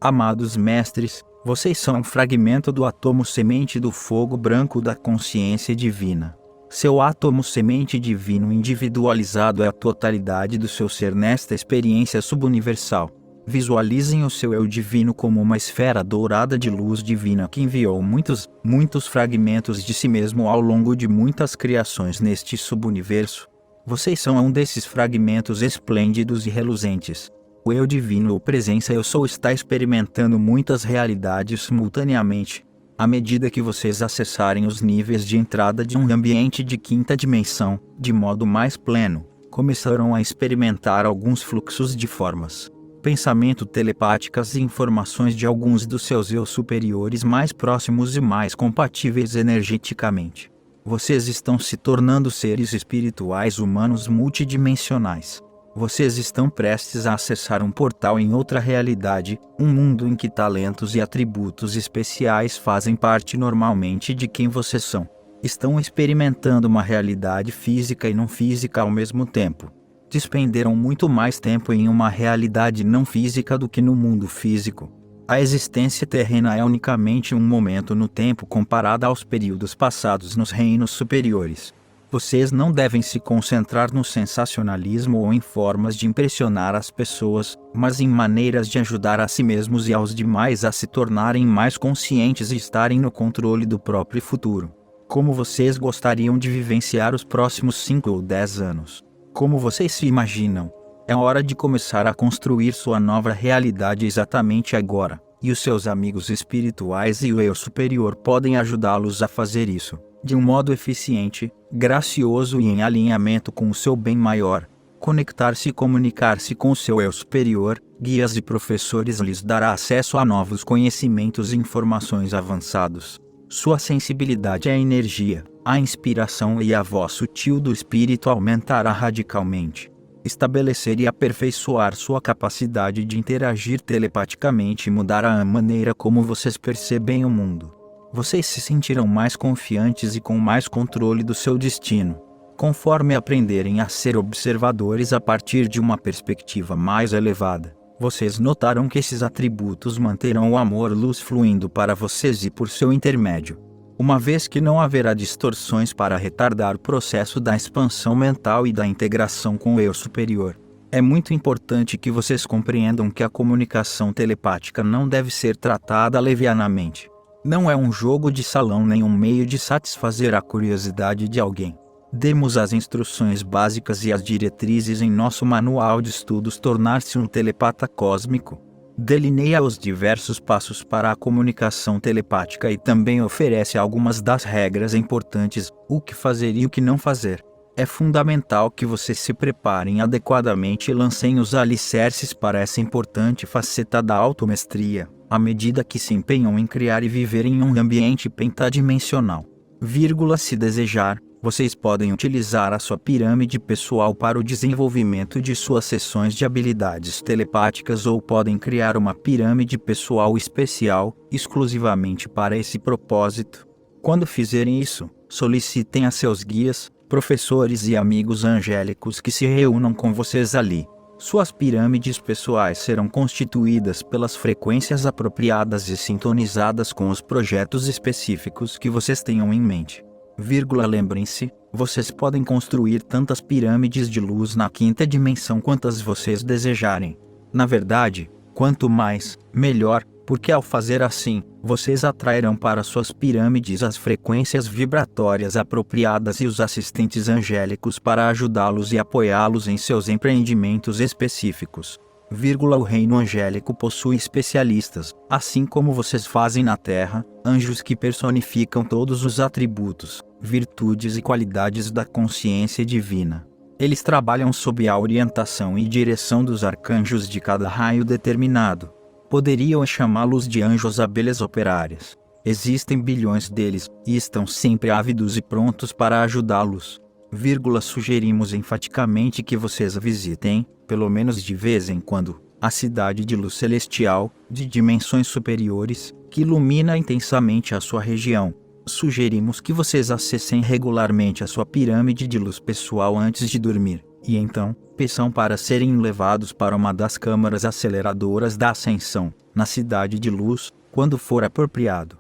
Amados mestres, vocês são um fragmento do átomo semente do fogo branco da consciência divina. Seu átomo semente divino individualizado é a totalidade do seu ser nesta experiência subuniversal. Visualizem o seu eu divino como uma esfera dourada de luz divina que enviou muitos fragmentos de si mesmo ao longo de muitas criações neste subuniverso. Vocês são um desses fragmentos esplêndidos e reluzentes. O eu divino ou presença eu sou está experimentando muitas realidades simultaneamente. À medida que vocês acessarem os níveis de entrada de um ambiente de quinta dimensão, de modo mais pleno, começarão a experimentar alguns fluxos de formas, pensamento telepáticas e informações de alguns dos seus eu superiores mais próximos e mais compatíveis energeticamente. Vocês estão se tornando seres espirituais humanos multidimensionais. Vocês estão prestes a acessar um portal em outra realidade, um mundo em que talentos e atributos especiais fazem parte normalmente de quem vocês são. Estão experimentando uma realidade física e não física ao mesmo tempo. Despenderam muito mais tempo em uma realidade não física do que no mundo físico. A existência terrena é unicamente um momento no tempo comparada aos períodos passados nos reinos superiores. Vocês não devem se concentrar no sensacionalismo ou em formas de impressionar as pessoas, mas em maneiras de ajudar a si mesmos e aos demais a se tornarem mais conscientes e estarem no controle do próprio futuro. Como vocês gostariam de vivenciar os próximos 5 ou 10 anos? Como vocês se imaginam? É hora de começar a construir sua nova realidade exatamente agora, e os seus amigos espirituais e o eu superior podem ajudá-los a fazer isso de um modo eficiente, gracioso e em alinhamento com o seu bem maior. Conectar-se e comunicar-se com o seu eu superior, guias e professores lhes dará acesso a novos conhecimentos e informações avançados. Sua sensibilidade à energia, à inspiração e à voz sutil do espírito aumentará radicalmente. Estabelecer e aperfeiçoar sua capacidade de interagir telepaticamente mudará a maneira como vocês percebem o mundo. Vocês se sentirão mais confiantes e com mais controle do seu destino. Conforme aprenderem a ser observadores a partir de uma perspectiva mais elevada, vocês notarão que esses atributos manterão o amor-luz fluindo para vocês e por seu intermédio. Uma vez que não haverá distorções para retardar o processo da expansão mental e da integração com o eu superior. É muito importante que vocês compreendam que a comunicação telepática não deve ser tratada levianamente. Não é um jogo de salão nem um meio de satisfazer a curiosidade de alguém. Demos as instruções básicas e as diretrizes em nosso manual de estudos Tornar-se um telepata cósmico. Delineia os diversos passos para a comunicação telepática e também oferece algumas das regras importantes, o que fazer e o que não fazer. É fundamental que vocês se preparem adequadamente e lancem os alicerces para essa importante faceta da automestria, à medida que se empenham em criar e viver em um ambiente pentadimensional. Se desejar, vocês podem utilizar a sua pirâmide pessoal para o desenvolvimento de suas sessões de habilidades telepáticas ou podem criar uma pirâmide pessoal especial, exclusivamente para esse propósito. Quando fizerem isso, solicitem a seus guias, professores e amigos angélicos que se reúnam com vocês ali. Suas pirâmides pessoais serão constituídas pelas frequências apropriadas e sintonizadas com os projetos específicos que vocês tenham em mente. Lembrem-se, vocês podem construir tantas pirâmides de luz na quinta dimensão quantas vocês desejarem. Na verdade, quanto mais, melhor, porque ao fazer assim, vocês atrairão para suas pirâmides as frequências vibratórias apropriadas e os assistentes angélicos para ajudá-los e apoiá-los em seus empreendimentos específicos. O reino angélico possui especialistas, assim como vocês fazem na Terra, anjos que personificam todos os atributos, virtudes e qualidades da consciência divina. Eles trabalham sob a orientação e direção dos arcanjos de cada raio determinado. Poderiam chamá-los de anjos abelhas operárias. Existem bilhões deles, e estão sempre ávidos e prontos para ajudá-los. Sugerimos enfaticamente que vocês visitem, pelo menos de vez em quando, a cidade de luz celestial, de dimensões superiores, que ilumina intensamente a sua região. Sugerimos que vocês acessem regularmente a sua pirâmide de luz pessoal antes de dormir, e então, peçam para serem levados para uma das câmaras aceleradoras da ascensão, na cidade de luz, quando for apropriado.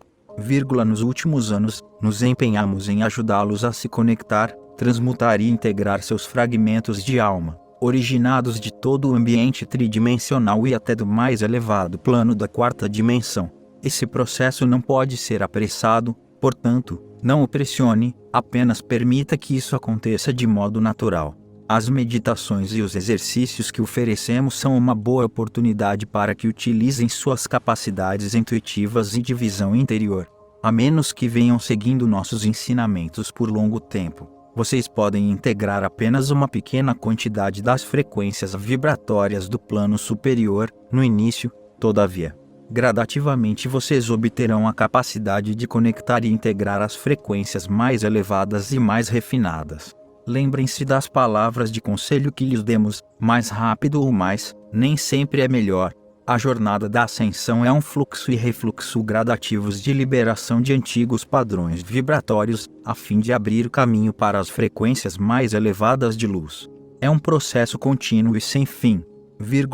Nos últimos anos, nos empenhamos em ajudá-los a se conectar, transmutar e integrar seus fragmentos de alma, originados de todo o ambiente tridimensional e até do mais elevado plano da quarta dimensão. Esse processo não pode ser apressado, portanto, não o pressione, apenas permita que isso aconteça de modo natural. As meditações e os exercícios que oferecemos são uma boa oportunidade para que utilizem suas capacidades intuitivas e de visão interior. A menos que venham seguindo nossos ensinamentos por longo tempo, vocês podem integrar apenas uma pequena quantidade das frequências vibratórias do plano superior, no início. Todavia, gradativamente vocês obterão a capacidade de conectar e integrar as frequências mais elevadas e mais refinadas. Lembrem-se das palavras de conselho que lhes demos: mais rápido ou mais, nem sempre é melhor. A jornada da ascensão é um fluxo e refluxo gradativos de liberação de antigos padrões vibratórios, a fim de abrir caminho para as frequências mais elevadas de luz. É um processo contínuo e sem fim.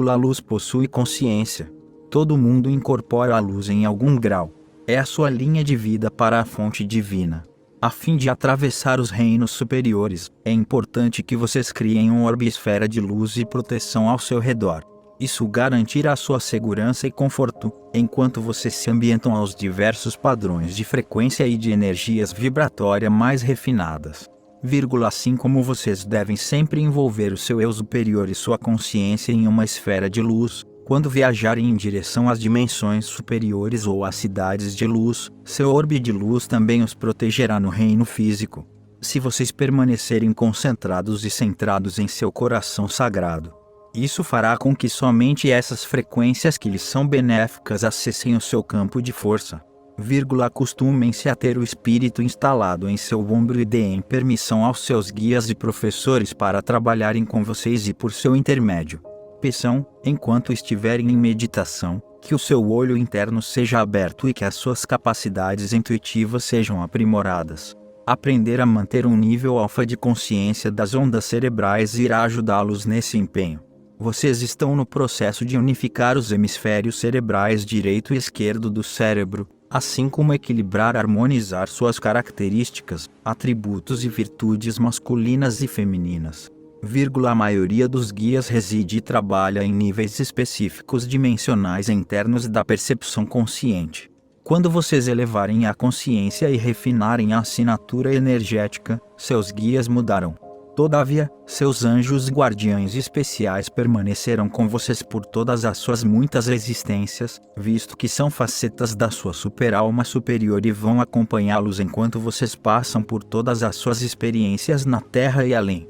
A luz possui consciência. Todo mundo incorpora a luz em algum grau. É a sua linha de vida para a fonte divina. A fim de atravessar os reinos superiores, é importante que vocês criem uma orbesfera de luz e proteção ao seu redor. Isso garantirá a sua segurança e conforto, enquanto vocês se ambientam aos diversos padrões de frequência e de energias vibratórias mais refinadas. Assim como vocês devem sempre envolver o seu eu superior e sua consciência em uma esfera de luz, quando viajarem em direção às dimensões superiores ou às cidades de luz, seu orbe de luz também os protegerá no reino físico. Se vocês permanecerem concentrados e centrados em seu coração sagrado, isso fará com que somente essas frequências que lhes são benéficas acessem o seu campo de força. Acostumem-se a ter o espírito instalado em seu ombro e deem permissão aos seus guias e professores para trabalharem com vocês e por seu intermédio. Peçam, enquanto estiverem em meditação, que o seu olho interno seja aberto e que as suas capacidades intuitivas sejam aprimoradas. Aprender a manter um nível alfa de consciência das ondas cerebrais irá ajudá-los nesse empenho. Vocês estão no processo de unificar os hemisférios cerebrais direito e esquerdo do cérebro, assim como equilibrar e harmonizar suas características, atributos e virtudes masculinas e femininas. A maioria dos guias reside e trabalha em níveis específicos dimensionais internos da percepção consciente. Quando vocês elevarem a consciência e refinarem a assinatura energética, seus guias mudarão. Todavia, seus anjos guardiães especiais permanecerão com vocês por todas as suas muitas existências, visto que são facetas da sua super-alma superior e vão acompanhá-los enquanto vocês passam por todas as suas experiências na Terra e além.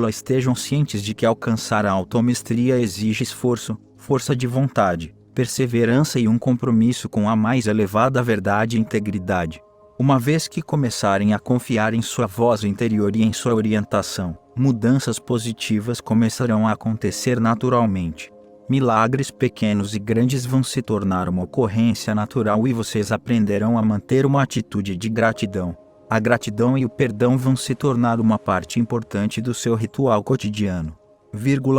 Estejam cientes de que alcançar a automestria exige esforço, força de vontade, perseverança e um compromisso com a mais elevada verdade e integridade. Uma vez que começarem a confiar em sua voz interior e em sua orientação, mudanças positivas começarão a acontecer naturalmente. Milagres pequenos e grandes vão se tornar uma ocorrência natural e vocês aprenderão a manter uma atitude de gratidão. A gratidão e o perdão vão se tornar uma parte importante do seu ritual cotidiano.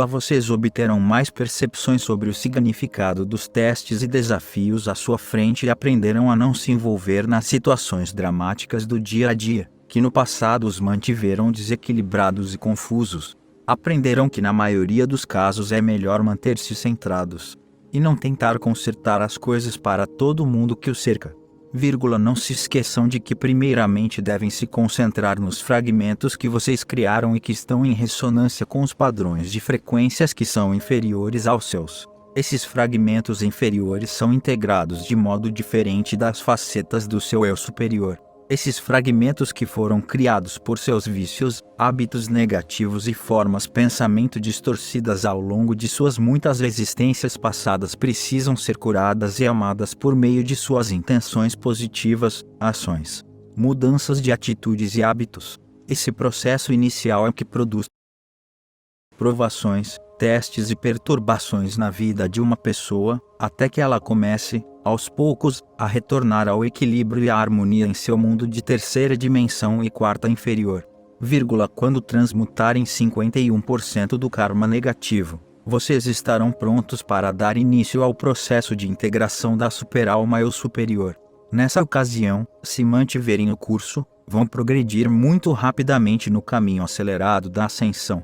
Vocês obterão mais percepções sobre o significado dos testes e desafios à sua frente e aprenderão a não se envolver nas situações dramáticas do dia a dia, que no passado os mantiveram desequilibrados e confusos. Aprenderão que na maioria dos casos é melhor manter-se centrados e não tentar consertar as coisas para todo mundo que o cerca. Não se esqueçam de que primeiramente devem se concentrar nos fragmentos que vocês criaram e que estão em ressonância com os padrões de frequências que são inferiores aos seus. Esses fragmentos inferiores são integrados de modo diferente das facetas do seu eu superior. Esses fragmentos que foram criados por seus vícios, hábitos negativos e formas pensamento distorcidas ao longo de suas muitas existências passadas precisam ser curadas e amadas por meio de suas intenções positivas, ações, mudanças de atitudes e hábitos. Esse processo inicial é o que produz provações, testes e perturbações na vida de uma pessoa, até que ela comece, aos poucos, a retornar ao equilíbrio e à harmonia em seu mundo de terceira dimensão e quarta inferior. quando transmutarem 51% do karma negativo, vocês estarão prontos para dar início ao processo de integração da superalma eu superior. Nessa ocasião, se mantiverem o curso, vão progredir muito rapidamente no caminho acelerado da ascensão.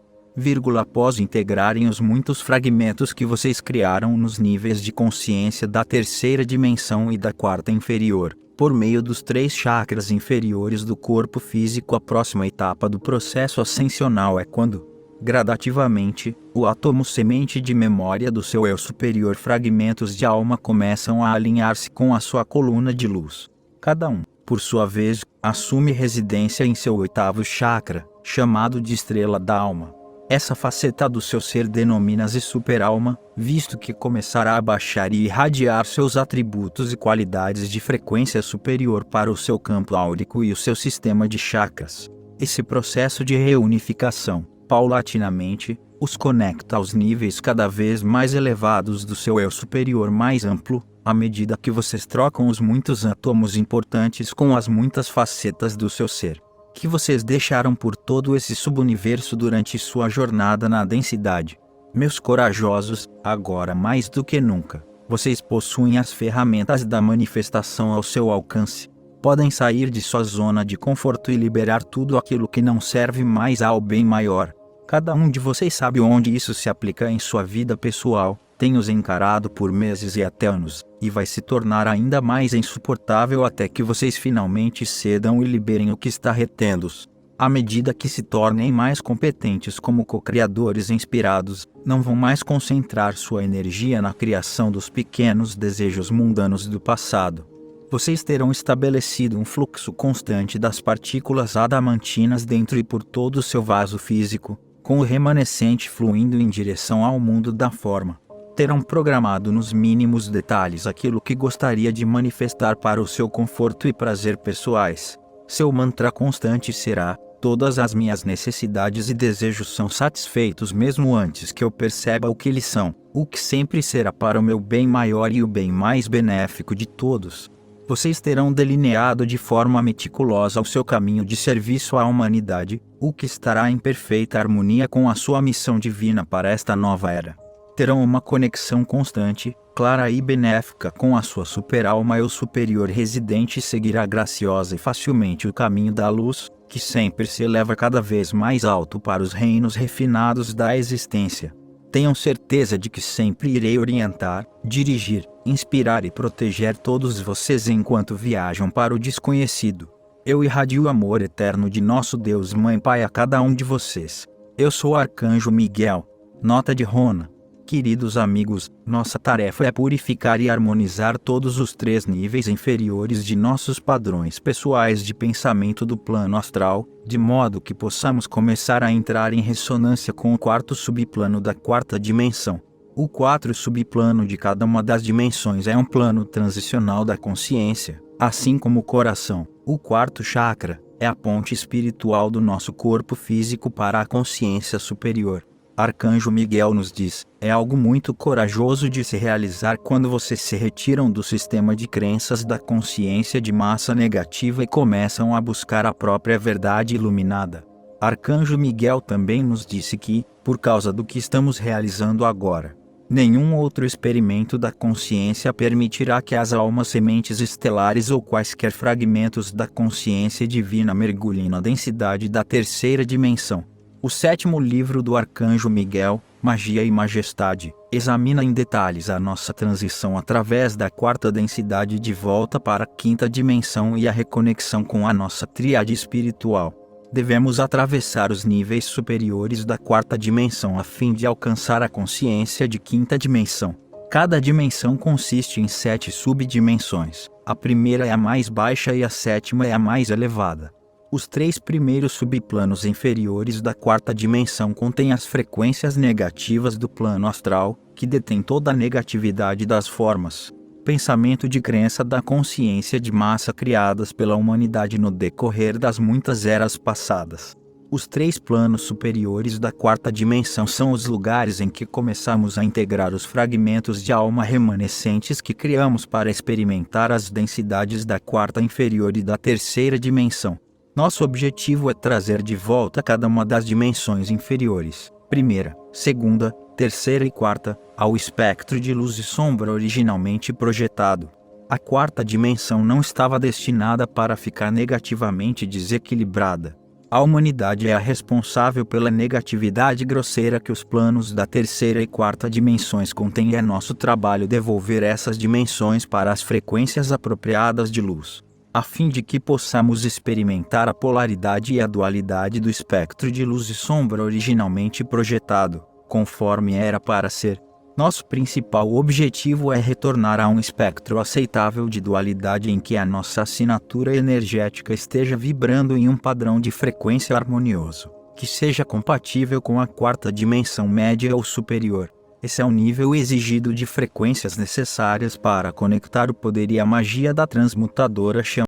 Após integrarem os muitos fragmentos que vocês criaram nos níveis de consciência da terceira dimensão e da quarta inferior, por meio dos 3 chakras inferiores do corpo físico, a próxima etapa do processo ascensional é quando, gradativamente, o átomo semente de memória do seu eu superior, fragmentos de alma começam a alinhar-se com a sua coluna de luz. Cada um, por sua vez, assume residência em seu 8º chakra, chamado de estrela da alma. Essa faceta do seu ser denomina-se superalma, visto que começará a baixar e irradiar seus atributos e qualidades de frequência superior para o seu campo áurico e o seu sistema de chakras. Esse processo de reunificação, paulatinamente, os conecta aos níveis cada vez mais elevados do seu eu superior mais amplo, à medida que vocês trocam os muitos átomos importantes com as muitas facetas do seu ser, que vocês deixaram por todo esse subuniverso durante sua jornada na densidade. Meus corajosos, agora mais do que nunca, vocês possuem as ferramentas da manifestação ao seu alcance. Podem sair de sua zona de conforto e liberar tudo aquilo que não serve mais ao bem maior. Cada um de vocês sabe onde isso se aplica em sua vida pessoal, tem os encarado por meses e até anos, e vai se tornar ainda mais insuportável até que vocês finalmente cedam e liberem o que está retendo-os. À medida que se tornem mais competentes como co-criadores inspirados, não vão mais concentrar sua energia na criação dos pequenos desejos mundanos do passado. Vocês terão estabelecido um fluxo constante das partículas adamantinas dentro e por todo o seu vaso físico, com o remanescente fluindo em direção ao mundo da forma. Terão programado nos mínimos detalhes aquilo que gostaria de manifestar para o seu conforto e prazer pessoais. Seu mantra constante será: todas as minhas necessidades e desejos são satisfeitos mesmo antes que eu perceba o que eles são, o que sempre será para o meu bem maior e o bem mais benéfico de todos. Vocês terão delineado de forma meticulosa o seu caminho de serviço à humanidade, o que estará em perfeita harmonia com a sua missão divina para esta nova era. Terão uma conexão constante, clara e benéfica com a sua superalma eu superior residente e seguirá graciosa e facilmente o caminho da luz, que sempre se eleva cada vez mais alto para os reinos refinados da existência. Tenham certeza de que sempre irei orientar, dirigir, inspirar e proteger todos vocês enquanto viajam para o desconhecido. Eu irradio o amor eterno de nosso Deus Mãe Pai a cada um de vocês. Eu sou o Arcanjo Miguel. Nota de Rona. Queridos amigos, nossa tarefa é purificar e harmonizar todos os 3 níveis inferiores de nossos padrões pessoais de pensamento do plano astral, de modo que possamos começar a entrar em ressonância com o 4º subplano da 4ª dimensão. O 4º subplano de cada uma das dimensões é um plano transicional da consciência, assim como o coração. O 4º chakra é a ponte espiritual do nosso corpo físico para a consciência superior. Arcanjo Miguel nos diz: é algo muito corajoso de se realizar quando vocês se retiram do sistema de crenças da consciência de massa negativa e começam a buscar a própria verdade iluminada. Arcanjo Miguel também nos disse que, por causa do que estamos realizando agora, nenhum outro experimento da consciência permitirá que as almas sementes estelares ou quaisquer fragmentos da consciência divina mergulhem na densidade da terceira dimensão. O 7º livro do Arcanjo Miguel, Magia e Majestade, examina em detalhes a nossa transição através da 4ª densidade de volta para a 5ª dimensão e a reconexão com a nossa tríade espiritual. Devemos atravessar os níveis superiores da 4ª dimensão a fim de alcançar a consciência de 5ª dimensão. Cada dimensão consiste em 7 subdimensões. A primeira é a mais baixa e a 7ª é a mais elevada. Os 3 primeiros subplanos inferiores da 4ª dimensão contêm as frequências negativas do plano astral, que detém toda a negatividade das formas, pensamento de crença da consciência de massa criadas pela humanidade no decorrer das muitas eras passadas. Os 3 planos superiores da 4ª dimensão são os lugares em que começamos a integrar os fragmentos de alma remanescentes que criamos para experimentar as densidades da 4ª inferior e da terceira dimensão. Nosso objetivo é trazer de volta cada uma das dimensões inferiores, primeira, segunda, terceira e quarta, ao espectro de luz e sombra originalmente projetado. A quarta dimensão não estava destinada para ficar negativamente desequilibrada. A humanidade é a responsável pela negatividade grosseira que os planos da terceira e quarta dimensões contêm e é nosso trabalho devolver essas dimensões para as frequências apropriadas de luz, a fim de que possamos experimentar a polaridade e a dualidade do espectro de luz e sombra originalmente projetado, conforme era para ser. Nosso principal objetivo é retornar a um espectro aceitável de dualidade em que a nossa assinatura energética esteja vibrando em um padrão de frequência harmonioso, que seja compatível com a quarta dimensão média ou superior. Esse é o nível exigido de frequências necessárias para conectar o poder e a magia da transmutadora chama.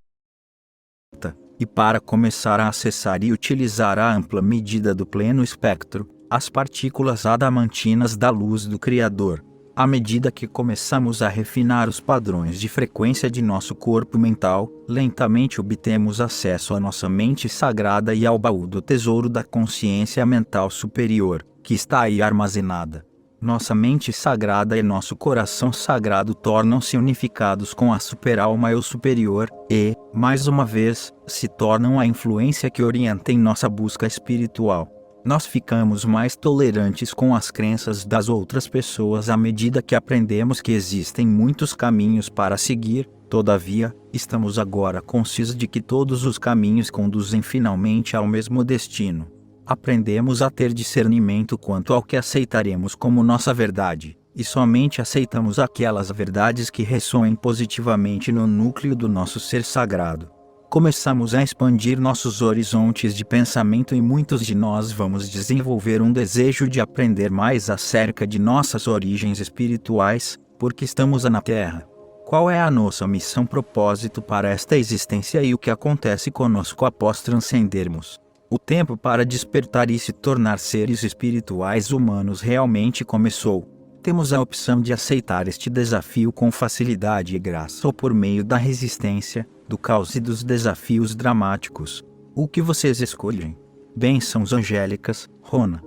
E para começar a acessar e utilizar a ampla medida do pleno espectro, as partículas adamantinas da luz do Criador. À medida que começamos a refinar os padrões de frequência de nosso corpo mental, lentamente obtemos acesso à nossa mente sagrada e ao baú do tesouro da consciência mental superior, que está aí armazenada. Nossa mente sagrada e nosso coração sagrado tornam-se unificados com a superalma eu superior, e, mais uma vez, se tornam a influência que orienta em nossa busca espiritual. Nós ficamos mais tolerantes com as crenças das outras pessoas à medida que aprendemos que existem muitos caminhos para seguir. Todavia, estamos agora conscientes de que todos os caminhos conduzem finalmente ao mesmo destino. Aprendemos a ter discernimento quanto ao que aceitaremos como nossa verdade, e somente aceitamos aquelas verdades que ressoem positivamente no núcleo do nosso ser sagrado. Começamos a expandir nossos horizontes de pensamento e muitos de nós vamos desenvolver um desejo de aprender mais acerca de nossas origens espirituais, porque estamos na Terra. Qual é a nossa missão propósito para esta existência e o que acontece conosco após transcendermos? O tempo para despertar e se tornar seres espirituais humanos realmente começou. Temos a opção de aceitar este desafio com facilidade e graça ou por meio da resistência, do caos e dos desafios dramáticos. O que vocês escolhem? Bênçãos angélicas, Rona.